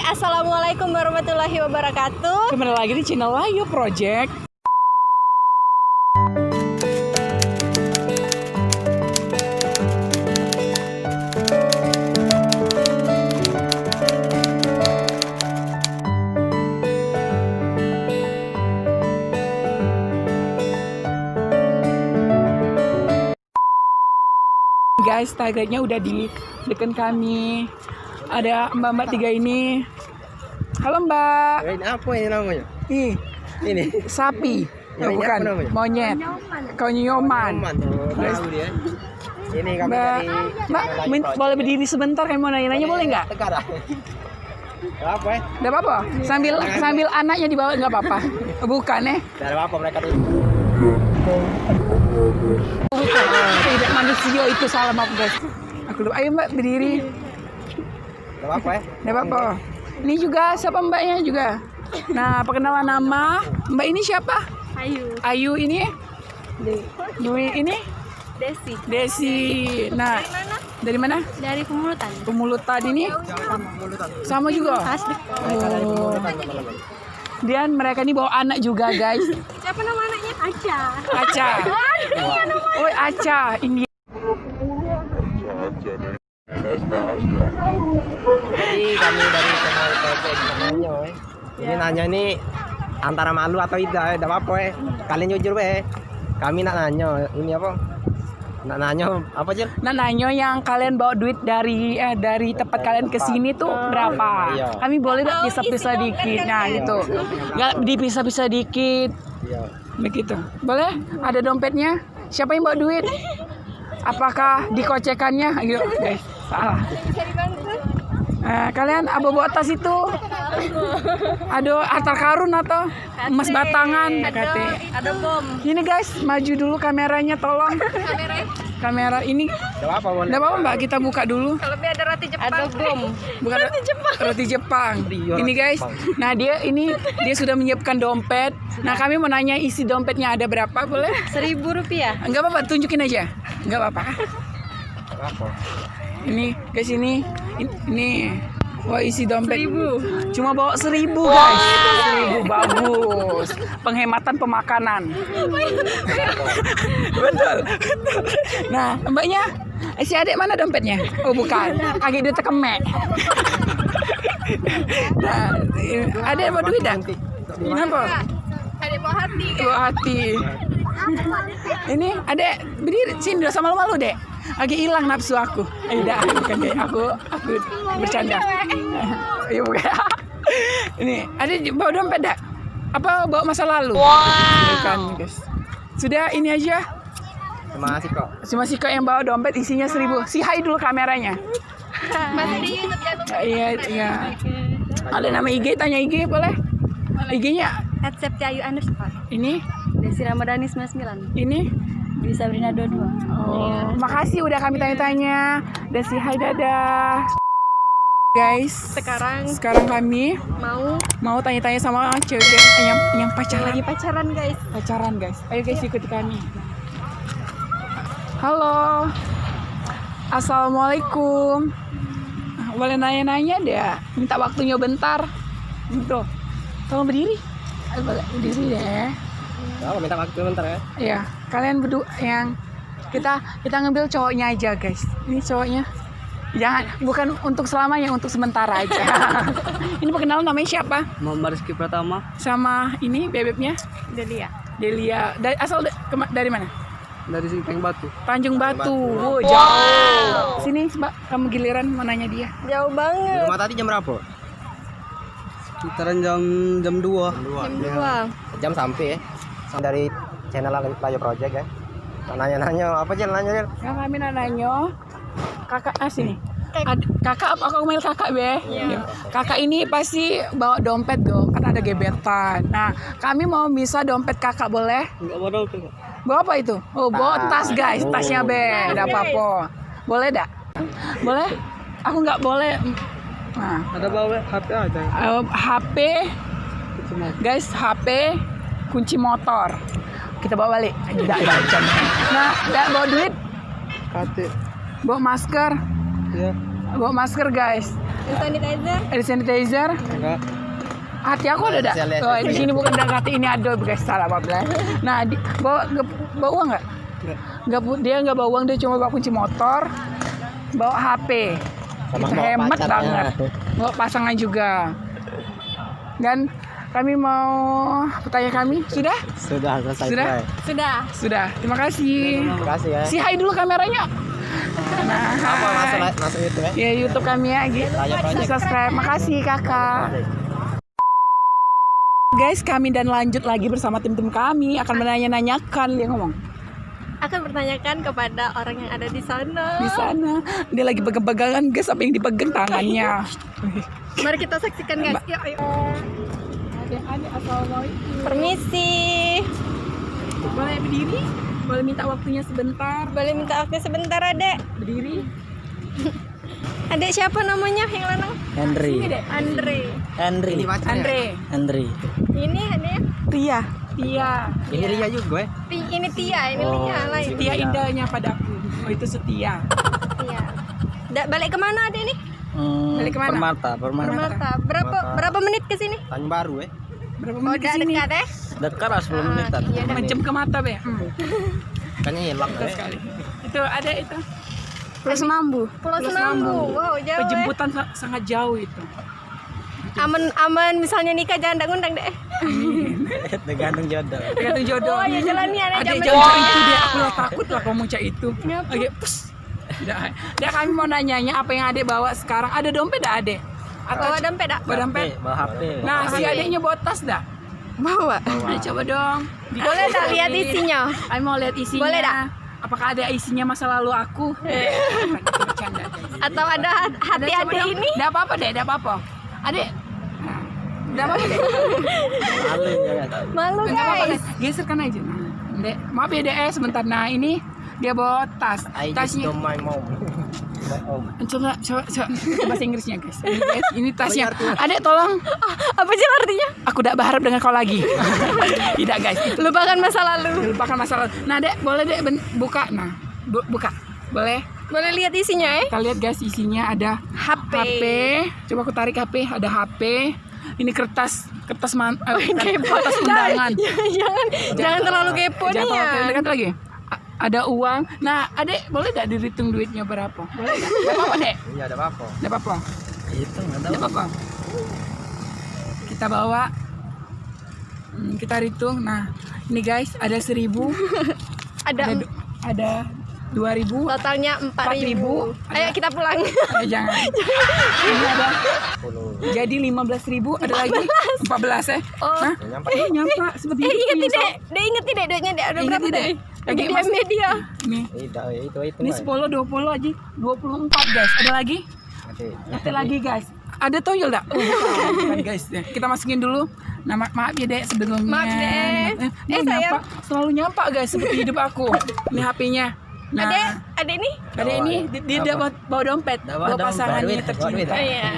Assalamualaikum warahmatullahi wabarakatuh. Kembali lagi di channel Layu Project. Guys, targetnya udah di dekat kami. Ada mbak-mbak tiga ini. Halo mbak. Ini apa ini namanya? Ini sapi. Ini Bukan, apa namanya? monyet. Konyoman. Tahu dia. Ini kami Mbak, dari mbak boleh berdiri sebentar, kami mau nanya-nanya boleh nggak? Tegara. Apa ya? Nggak apa-apa. Sambil anaknya dibawa nggak apa-apa. Bukan Dari apa mereka tuh? Tidak manusia itu, salah, maaf guys. Aku lupa. Ayo mbak berdiri. Nggak apa ya? Nggak apa-apa. Ini juga siapa mbaknya juga. Nah, perkenalan nama. Mbak ini siapa? Ayu ini? Dwi ini? Desi. Nah, dari mana? Dari Pemulutan. Pemulutan ini? Sama juga? Oh. Dan mereka ini bawa anak juga guys. Siapa nama anaknya? Aca. Aca. Oh, Aca. Ini. Jadi kami dari channel Project nanya, ini nanya ini antara malu atau tidak, tidak apa ya. Kalian jujur be. Kami nak nanya, ini apa? Nak nanya apa sih? Nah, nanya yang kalian bawa duit dari tempat kalian ke sini tuh berapa? Iya. Kami boleh nggak pisah-pisah dikit? Nah, gitu. Nggak dipisah-pisah dikit. Iya. Begitu. Boleh? Ada dompetnya? Siapa yang bawa duit? Apakah dikocekannya? Gitu, guys. Salah. Kalian bawa tas itu? Ada harta karun atau emas batangan? Ada bom. Ini guys, maju dulu kameranya, tolong. Kamera ini. Tidak apa boleh. Nggak apa-apa mbak, kita buka dulu. Kalau ada roti Jepang. Ada bom. Bukan roti Jepang. Ini guys. Nah dia sudah menyiapkan dompet. Nah kami mau nanya isi dompetnya ada berapa, boleh? Rp1.000. Enggak apa-apa, tunjukin aja. Enggak apa-apa. Apa? Ini guys, ini. Wah, isi dompet. 1.000. Cuma bawa 1.000 guys. 1.000 bagus. Penghematan pemakanan. Betul. Nah, mbaknya, si adik mana dompetnya? Oh, bukan. Kaki dia terkemek. Nah, ada yang bawa duit dah? Kenapa? Adik bawa hati. Bawa hati. Ini adek berdiri sini, udah sama malu dek. Lagi hilang nafsu aku. Tidak, bukan dek. Aku bercanda. Iya bukan. Ini ada bawa dompet dak? Apa bawa masa lalu? Bukan guys. Sudah ini aja. Terima kasih kok. Cuma si kok yang bawa dompet isinya 1.000. Si hai dulu kameranya. Masih di YouTube jangan lupa. Iya. Ada nama IG, tanya IG boleh? IG-nya @septiayu_. ini. Desi Ramadhani 99. Ini. Di Sabrina 22. Oh, makasih udah kami tanya-tanya. Desi hai, dadah. Guys, sekarang kami mau tanya-tanya sama cewek-cewek yang pacaran. Lagi pacaran guys. Ayo guys, ikuti kami. Halo. Assalamualaikum. Boleh nanya-nanya deh. Minta waktunya bentar. Tuh. Tolong berdiri. Boleh berdiri deh. Aku minta waktu bentar ya. Iya, kalian berdua yang kita ngambil cowoknya aja guys. Ini cowoknya. Jangan, bukan untuk selamanya, untuk sementara aja. Ini perkenalan namanya siapa? Muhammad Rizky Pratama. Sama ini bebeknya? Delia. Dari mana? Dari Simpang Batu. Tanjung Batu. Wow, jauh. Sini mbak, kamu giliran mau nanya dia. Jauh banget. Di rumah tadi jam berapa? Sekitaran jam 2. Jam 2. Jam sampai ya. Dari channel Layu Project ya. Nanya-nanya apa aja nanya. Yang kami nanya kakak sini. Kakak apa aku mail kakak be? Iya. Kakak ini pasti bawa dompet dong, kan ada gebetan. Nah, kami mau bisa dompet kakak boleh? Enggak bawa dompet. Bawa apa itu? Oh, bawa tas guys, tasnya be. Ada apa-apa. Boleh dak? Boleh? Aku nggak boleh. Nah, Ada bawa HP aja. HP, guys, HP, kunci motor. Kita bawa balik. Tidak. Nah, bawa duit. KT. Bawa masker. Ya. Bawa masker guys. Sanitizer. Ada sanitizer. Enggak. Hati aku ada dah. Saya lihat. Oh, di sini bukan dalam hati ini ada guys, salah apa Nah, bawa uang nggak? Dia nggak bawa uang, dia cuma bawa kunci motor, bawa HP. Sama Itu bawa hemat pacarnya. banget. Bawa pasangan juga. Dan kami mau bertanya kami sudah? Sudah selesai. Sudah? Bray. Sudah. Terima kasih. Terima kasih ya. Si hai dulu kameranya. Nah, Apa hai. masuk itu ya? Ya YouTube kami ya, gitu. Raya Project. Subscribe. Makasih kakak. Guys, kami dan lanjut lagi bersama tim-tim kami akan menanya-nanyakan. Dia ngomong Akan bertanyakan kepada orang yang ada di sana. di sana. Dia lagi pegang-pegangan guys, apa yang dipegang tangannya. Mari kita saksikan guys. Yuk, ayo. Adik-adik, assalamualaikum. Permisi. Boleh berdiri? Boleh minta waktunya sebentar? Boleh minta waktu sebentar, Adek? Berdiri? Adek siapa namanya yang lanang? Henry. Sini deh. Andre. Henry. Ini pacarnya. Andre. Henry. Ini Adek. Tia. Tia. Ini Ria juga ya. Ini Tia, ini Lia lain. Tia indahnya padaku. Oh, itu setia. Tia. Balik kemana Adek nih? Balik kemana? Permata. Permata. Berapa menit ke sini? Tanjung Baru ya. Berapa Oh, menit udah kesini? dekat ya? Dekat lah 10 menitan. Iya, dah. Menjem ke mata be. Kayaknya hilang Betul ya. sekali. Itu ada itu. Pulau Semambu. Pulau Semambu. Wow, jauh ya. Penjemputan sangat jauh itu. Aman misalnya nikah jangan undang deh. Tergantung jodoh. Tergantung jodoh. Oh, ya jalannya ada Ada jam jangan berapa? itu dia. Aku udah takut lah kalau mau cak itu. Kenapa? Oke, pus. Dia kami mau nanyanya apa yang adek bawa sekarang. Ada dompet dah adek? Bawa dompet dak? Bawa dompet. Bawa HP. Nah, si HP. adeknya bawa tas dah. Bawa. Nah, coba dong. Boleh tak lihat isinya? Kami mau lihat isinya. Boleh dah? Apakah ada isinya masa lalu aku? Bukan, itu bercanda. Atau ada hati Coba adek dong. ini? Nggak apa-apa deh, nggak apa-apa. Adek. Nggak apa-apa deh. Malu ya kan. Malu Nggak apa-apa deh. guys. Geserkan aja. Dek, maaf ya dek, sebentar. Nah ini dia bawa tas. I just Tasnya. don't my mom. My home. Coba bahasa Inggrisnya guys. Ini tasnya. Adek tolong. Apa sih artinya? Aku tidak berharap dengan kau lagi. Tidak guys. Lupakan masa lalu. Lupakan masalah. Nah dek, boleh dek buka. Nah, buka. Boleh. Boleh lihat isinya ya? Kita lihat guys, isinya ada HP. HP. Coba aku tarik HP. Ada HP. Ini kertas kertas undangan. Jangan terlalu kepo nih Jangan ya. terlalu dekat lagi. Ada uang. Nah, adek boleh gak dihitung duitnya berapa? Boleh gak? Gak apa-apa dek. Iya ada apa? Gak apa-apa. Itu enggak tahu. Gak apa-apa. Kita bawa. Kita hitung. Nah, ini guys ada 1.000. Ada Ada 2.000. totalnya 4.000. 4.000. Ayo kita pulang. Jangan. Ini ada. Jadi 15.000. Ada lagi 14 ya. Oh. Nah, Nyampe. nyampe seperti itu. Ingat punya, tidak? Dia inget tidak duitnya dia ada Ingat berapa tidak? tadi? Lagi Lagi mas- media. Nih. Tidak, itu. Ini 10, 20 aja. 24 guys. Ada lagi? Ada lagi guys. Ada toyol enggak? Oh, bukan guys. Ya, kita masukin dulu. Nah, maaf ya Dek sebelumnya. Maaf, Dek. Dia sayang. selalu nyampak guys seperti hidup aku. Ini HP-nya. Nah, Adek ini? ada ini dia bawa dompet. Bawa dompet. pasangannya Bawa duit, tercinta. Iya.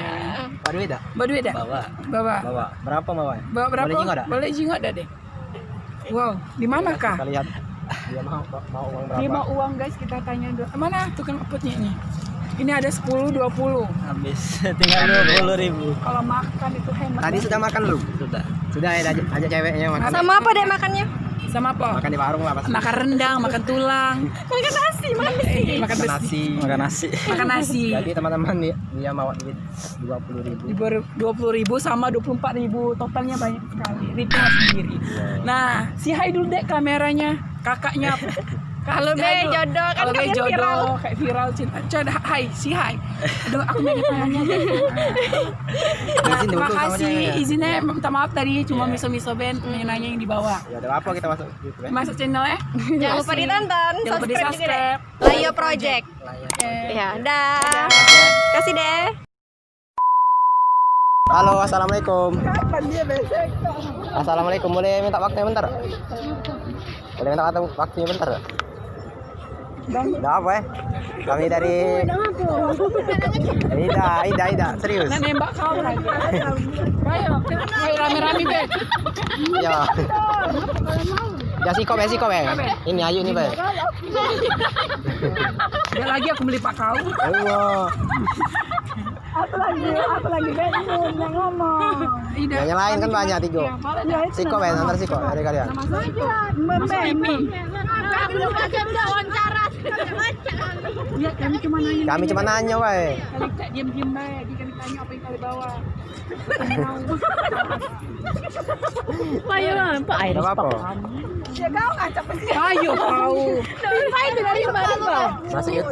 Baru beda. Bawa duit dah? Bawa. Bawa. Bawa. Berapa bawa? Bawa berapa? Boleh juga ada? Boleh juga ada deh. Wow, di mana kah? Kita lihat. Dia mau uang berapa? Dia mau uang guys, kita tanya dulu. Mana tukang uploadnya ini? Ini ada 10, 20. Habis tinggal 20.000. Kalau makan itu hemat. Tadi sudah makan belum? Sudah. Sudah ya, ajak ceweknya makan. Sama apa dek makannya? Sama apa? Makan di warung lah pasti. Makan rendang, makan tulang, Makan nasi, makan nasi. makan Makan besi, nasi. Makan nasi. makan nasi. Jadi teman-teman dia mau duit 20.000. 20.000 sama 24.000, totalnya banyak sekali. Hitung sendiri. Nah, si Hai dulu dek kameranya, kakaknya. Kalau Si be Hai dulu. jodoh kan Kalau be kalian jodoh, viral. kayak viral cinta. Coba Hai, si Hai. Aduh, aku nanya tanya deh. Nah, Izin dulu terima sama kasih. dia, ya. Izinnya minta maaf tadi, cuma miso-miso band nanya yang dibawa. Ya ada apa kita masuk YouTube ya? Masuk channel ya. Jangan lupa ditonton, Jangan lupa di subscribe juga deh. subscribe. Layo Project. Ya, dah. Kasih deh. Halo, assalamualaikum. Assalamualaikum, boleh minta waktunya bentar? Boleh minta waktunya bentar? Udah apa ya? Kami dari Ida, serius. Nah, nembak kau lagi. Ayo rame-rame be. Ya. Ya siko be. Ini Ayu nih be. Udah lagi aku beli pak kau. Allah. Apa lagi guys? Mau ngomong. Yang lain kan banyak Tigo. Siko Ben, antar Siko dari kalian. Iya, kami cuma nanya. Kami cuma nanya wae. Kali diam-diam bae, kali tanya apa yang kali bawa. Ayo, Pak air. Enggak apa-apa. Ya kau ngacap sih. Ayo kau. Itu dari mana, Pak? Masuk itu.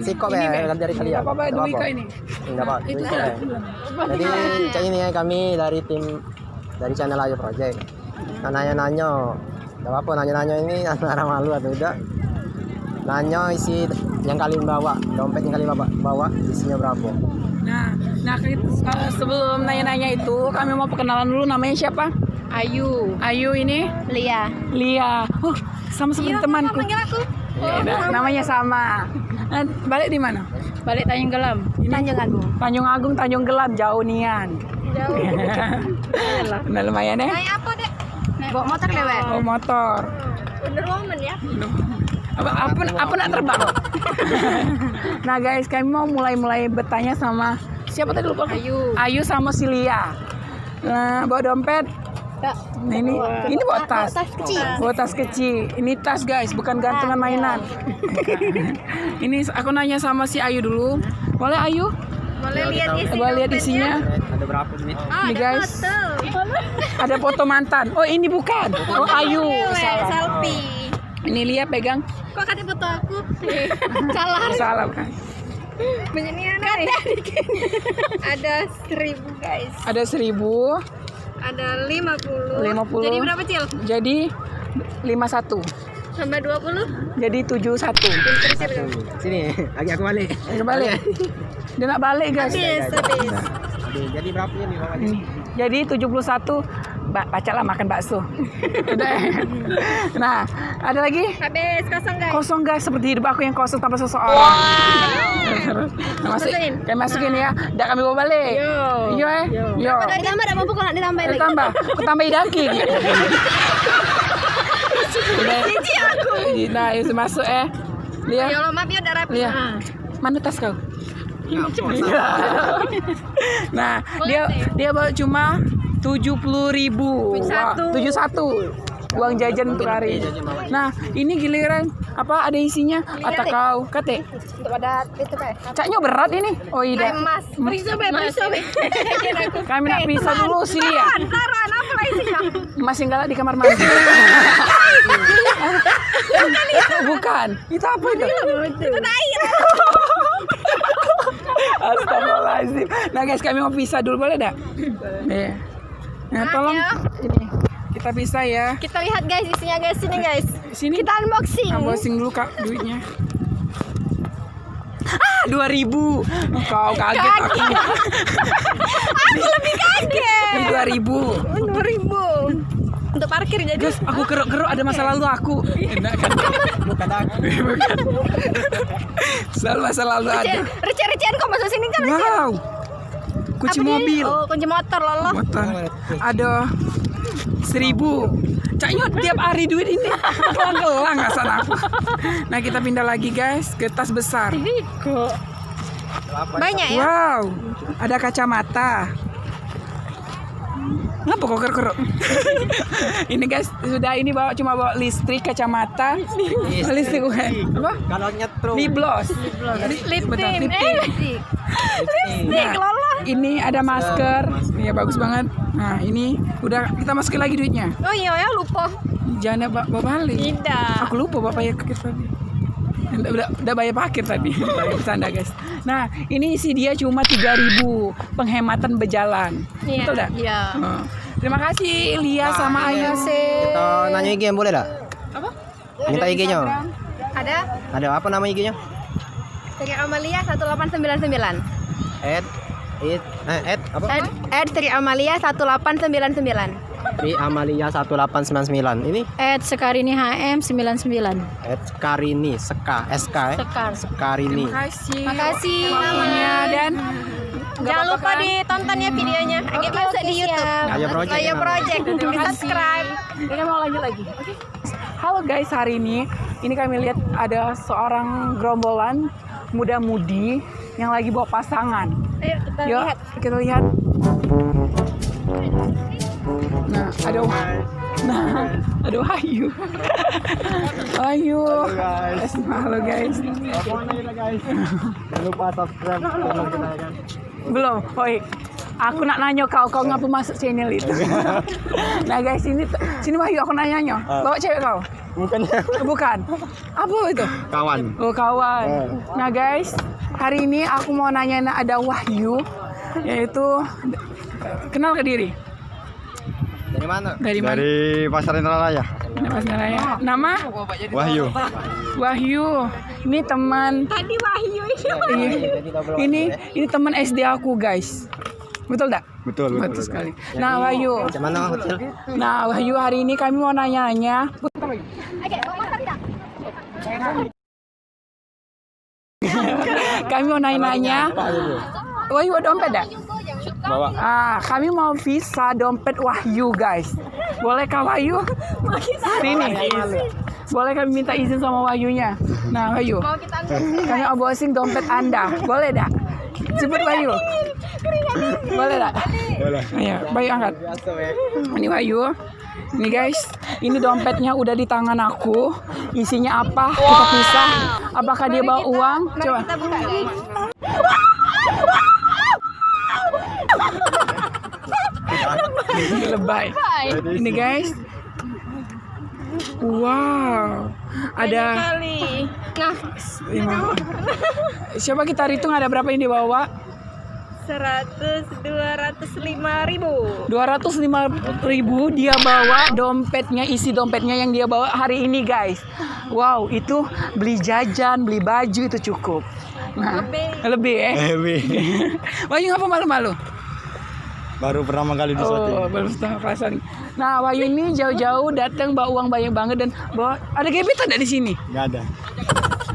Siko Ben dari kalian. Apa bae Dwi kau ini? Enggak apa. Jadi cak ini ya kami dari tim dari channel Ayo Project. Nah, nanya-nanya. Enggak apa nanya-nanya ini antara malu atau tidak. Nanya isi yang kalian bawa, dompet yang kalian bawa isinya berapa? Nah sebelum nanya-nanya itu kami mau perkenalan dulu, namanya siapa? Ayu. Ayu ini Lia. Sama seperti temanku. Ya, namanya sama. Nah, balik di mana? Balik Tanjung Gelam. Tanjung Agung, Tanjung Gelam, jauh nian. Nah, lumayan ya. Naik apa, Dek? Bawa motor lewat. Oh, motor. Wonder Woman ya. Apa nak terbang? Nah guys, kami mau mulai bertanya sama siapa tadi lupa? Ayu sama si Lia. Nah, bawa dompet. Nah, ini bawa tas. Bawa tas kecil. Ini tas guys, bukan gantungan mainan. Ini aku nanya sama si Ayu dulu. Boleh Ayu? Boleh lihat isi. Boleh lihat isinya. Ada berapa nih? Ini guys. Ada foto mantan. Oh, ini bukan. Oh, Ayu. Selfie. Ini Lia pegang. Kok kata foto aku? Salah. Salah kan? Begini ada. Ada 1.000 guys. Ada 1.000. Ada 50. 50. Jadi berapa, Cil? Jadi 51. Tambah 20. Jadi 71. Sini, lagi aku balik. Ayo balik. Dia nak balik guys. Habis. Jadi berapa nih bawahnya? Ini. Jadi 71. Bacalah makan bakso. Udah. Nah, ada lagi? Habis kosong guys. Kosong guys, seperti hidup aku yang kosong tanpa seseorang. Wow. Masukin ya. Dah kami bawa balik. Yo. Ditambah dah mampu kalau ditambah lagi. Tambah. Aku tambahin daki. Cici aku. Nah, itu masuk Lia. Ya Allah, maaf ya udah rapi. Lia. Mana tas kau? Nah, dia bawa cuma 70.000. 71. Uang jajan untuk hari. Nah, ini giliran apa ada isinya? Atau kau kate? Untuk ada itu Pak. Caknya berat ini. Oh iya. Emas. Periksa Be. Kami nak pisah dulu sih ya. Taran apa lah isinya? Masih galak di kamar mandi. Bukan. Itu apa itu? Itu air. Astagfirullahaladzim. Nah guys, kami mau pisah dulu, boleh dak? Iya. Nah, tolong ini kita pisah ya. Kita lihat guys isinya guys, sini guys. Sini. Kita unboxing. Unboxing dulu Kak duitnya. 2.000. Kau kaget aku. Aku lebih kaget. Ini 2.000. 2.000. Untuk parkir jadi. Guys, aku keruk-keruk ada masa lalu aku. Enak kan? Bukan aku. Selalu masa lalu ada. Receh-recehan kok masuk sini kan? Wow. Kunci mobil. Oh, kunci motor loh. Motor. Ada 1.000. Caknya tiap hari duit ini kelang-kelang asal aku. Nah, kita pindah lagi guys ke tas besar. Banyak ya? Wow. Ada kacamata. Ngapa kok keruk? Ini guys, ini cuma bawa listrik, kacamata. Listrik bukan? Apa? Kalau nyetrum. Lip gloss. Lip tint. Nah, ini ada masker. Iya bagus banget. Nah, ini udah kita masukin lagi duitnya. Oh iya ya, lupa. Jangan bawa balik. Tidak. Aku lupa bapak ya kakek tadi. Udah bayar parkir tadi. Bercanda guys. Nah, ini isi dia cuma 3.000 penghematan berjalan. Iya. Betul dah? Iya. Terima kasih Lia sama Ayu. Kita nanya IG yang boleh dah? Apa? Minta IG-nya. Ada Ada apa nama IG-nya? Tri Amalia 1899. Tri Amalia 1899. Tri Amalia 1899. Ini Sekarini HM 99. Karini SK Sekarini. Makasih. Waktunya dan Jangan lupa ditonton ya videonya. Agak masuk di YouTube. Ayo Project. Di subscribe. Kita mau lanjut lagi. Halo guys, hari ini kami lihat ada seorang gerombolan muda-mudi yang lagi bawa pasangan. Ayo kita Yuk, lihat. kita lihat. Nah, ada Wahyu. Wahyu. Halo guys. Jangan lupa subscribe channel kita ya kan. Belum. Woi. Aku nak nanya kau ngapa masuk channel itu? Nah guys, sini Wahyu, aku nanya. Bawa cewek kau? Bukan. Apa itu? Kawan. Oh kawan. Nah guys, hari ini aku mau nanya ada Wahyu, yaitu kenal ke diri. Dari mana? Dari mana? Dari Pasar Indralaya. Nama? Wahyu. Wahyu. Ini teman. Tadi Wahyu Ini teman SD aku guys. Betul tak? Betul. Betul sekali. Nah Wahyu. Macam mana hotel? Nah Wahyu, hari ini kami mau nanya-nanya. Kami mau nanya-nanya. Wahyu ada dompet tak? Bawa. Kami mau visa dompet Wahyu guys. Bolehkah Wahyu? Sini. Boleh kami minta izin sama Wahyunya. Nah Wahyu, kami unboxing dompet Anda. Boleh tak? Sebut Wahyu. Boleh tak? Boleh. Ayo, Wahyu angkat. Ini Wahyu. Ini guys, ini dompetnya udah di tangan aku. Isinya apa? Kita pisah. Apakah dia bawa uang? Coba. Kita buka guys. Lebay. Ini guys. Wow. Ada Kali. Nah, 5. Coba kita hitung ada berapa yang dibawa? 205.000. 205.000 dia bawa dompetnya, isi dompetnya yang dia bawa hari ini guys. Wow, itu beli jajan, beli baju itu cukup. Nah, lebih ya. Wahyu ngapa malu-malu? Baru pertama kali di Soti. Oh, baru setengah pasang. Nah, Wahyu ini jauh-jauh datang bawa uang banyak banget dan bawa ada gebetan ada di sini. Gak ada.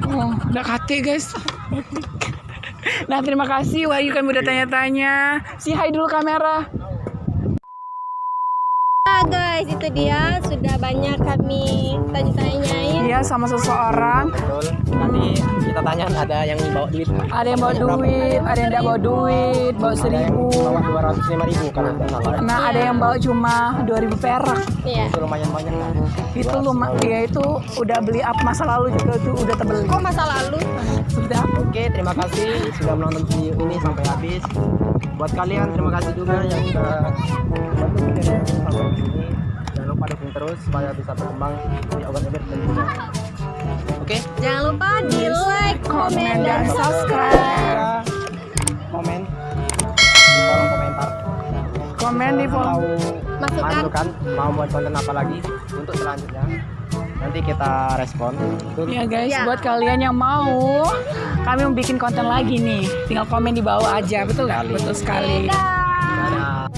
Oh, udah kate guys. Nah, terima kasih Wahyu, kami udah tanya-tanya. Si hai dulu kamera. Guys, itu dia sudah banyak kami tanya-tanyain. Iya, sama seseorang. Betul. Nanti kita tanya ada yang bawa duit. Ada yang bawa duit, ada yang tidak bawa duit, bawa 1.000. Bawa 205.000 kan ada salah. Nah, ada yang bawa cuma 2.000 perak. Iya. Itu lumayan banyak kan. Itu lumayan, ya itu udah beli up masa lalu juga tuh udah terbeli. Kok masa lalu? Sudah. Oke, terima kasih sudah menonton video ini sampai habis. Buat kalian terima kasih juga yang sudah bantu video ini sampai sini. Jangan lupa dukung terus supaya bisa berkembang di obat-obat tentunya. Oke. Jangan lupa di like, komen, dan subscribe. Komen di kolom komentar. Komen di Mau Masukan. mau buat konten apa lagi untuk selanjutnya. Nanti kita respon. Betul. Ya guys, Ya. buat kalian yang mau kami mau bikin konten lagi nih, tinggal komen di bawah aja, betul nggak? Betul sekali. Dah. Dadah.